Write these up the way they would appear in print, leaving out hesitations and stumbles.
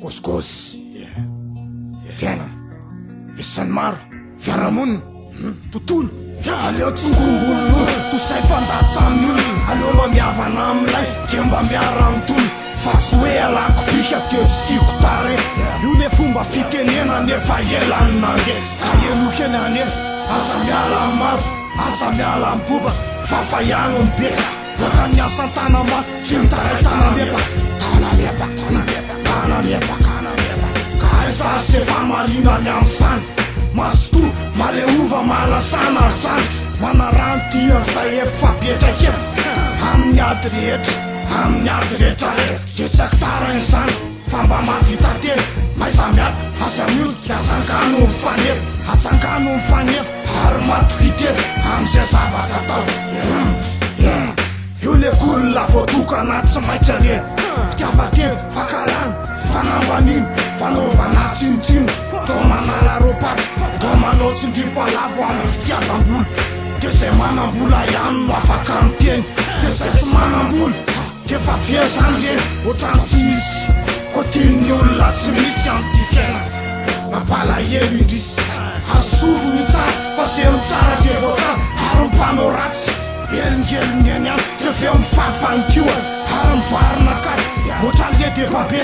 gosgosy fiaina isan'ny maro fiarahamonina tontolo aleo tsongombolo tosay fandatsan'ny olo aleo mba miavana amilay dia mba miara amtolo fa sy hoe alako bika teo tsy tiako tare io le fomba fitenena nefa elany nange ka enokeny ane asa miala maro asa miala mboba fa fa ihany mibetsa ohatrany asan-tana ma tsy mitaray tanamepa ka aisa se famarinany am'sany masoto maleova malasana zany manarantian'zay efa betrak'efa amin'ny ady rehetra de tsy akitarany zany fa mba mavita teny maizamiady asa miodika atsangano mifanefa ary matokiteny am'zay zavatra atao io le kolona voatokana tsy maintsy aleny fitiavateny fakalana fanambaniny fanaovana tsinitsino to manararopaty to manao tsindrifalavo amin'ny fitiavam-bola de zay manam-bola ihany no afaka miteny de zay tsy manam-bola de fa fiazany reny ohatrany tsy misy kotinyny olona tsy misy am'ty fiaina mampalahelo indrisy asovony tsara fa seny tsara de vo tsara ary mpanao ratsy elingelingeny any de veo mifafantioa ary mivarina kady ohatrany le debabe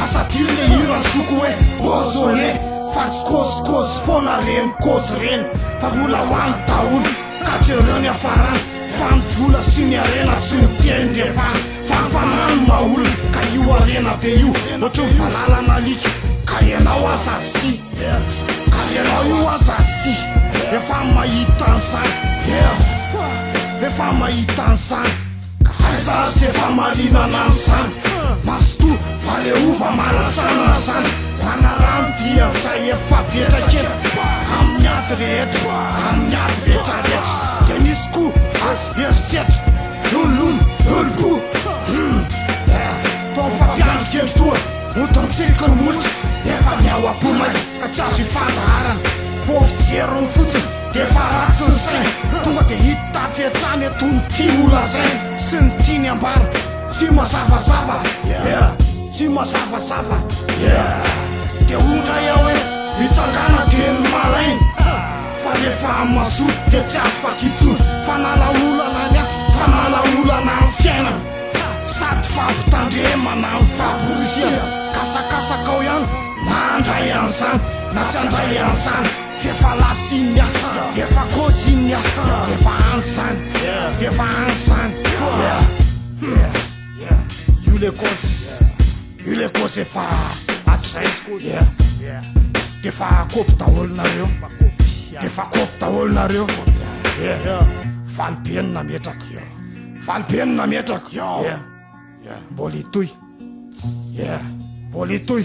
asatily le irany soko hoe mozole fa tsy kôsikôsy foana reny kôsy reny fa mbola hoany daolo ka tsy reo ny afarany fa ny vola sy ny arena tsy miteny ndrefany fa nyfanano maolona ka io arena be io ohatry ny valalana alika ka ianao azatsy ty ka ianao io azatsy ty efa mahitan'zany efa mahitan'zany ka aiza sy efa marinana am'zany masoto maleova malasana zany manarano dian'zay efa betrak'efa amin'ny ady rehetra de nisy ko azy erisetra lololo olopo to mifampiandrikendry toa otontsirika ny molitra efa miao apo-maiza ka tsy azo ifandaharana vo fijerony fotsiny de fa ratsy ny sainy tonga de hita fetrany etony tiany olazainy sy ny tiany ambara tsy mazavazava tsy mazavazava de ondra iaho hoe hitsangana deny malainy fa rehefa masoto de tsy afaky itsony fanalaolana any fanalaolana ny fiainana sady fampitandremana ny faborisia kasakasakao ihany mandray an'zany na tsy andray an'zany fefa lasiny efa kôsiny efa anyzany efa anyzany io le kôsy efa atrzay izy kôsy defa kopy daholonareo defa kopy daholonareo valibeny nametraka mbolitoy mbolitoy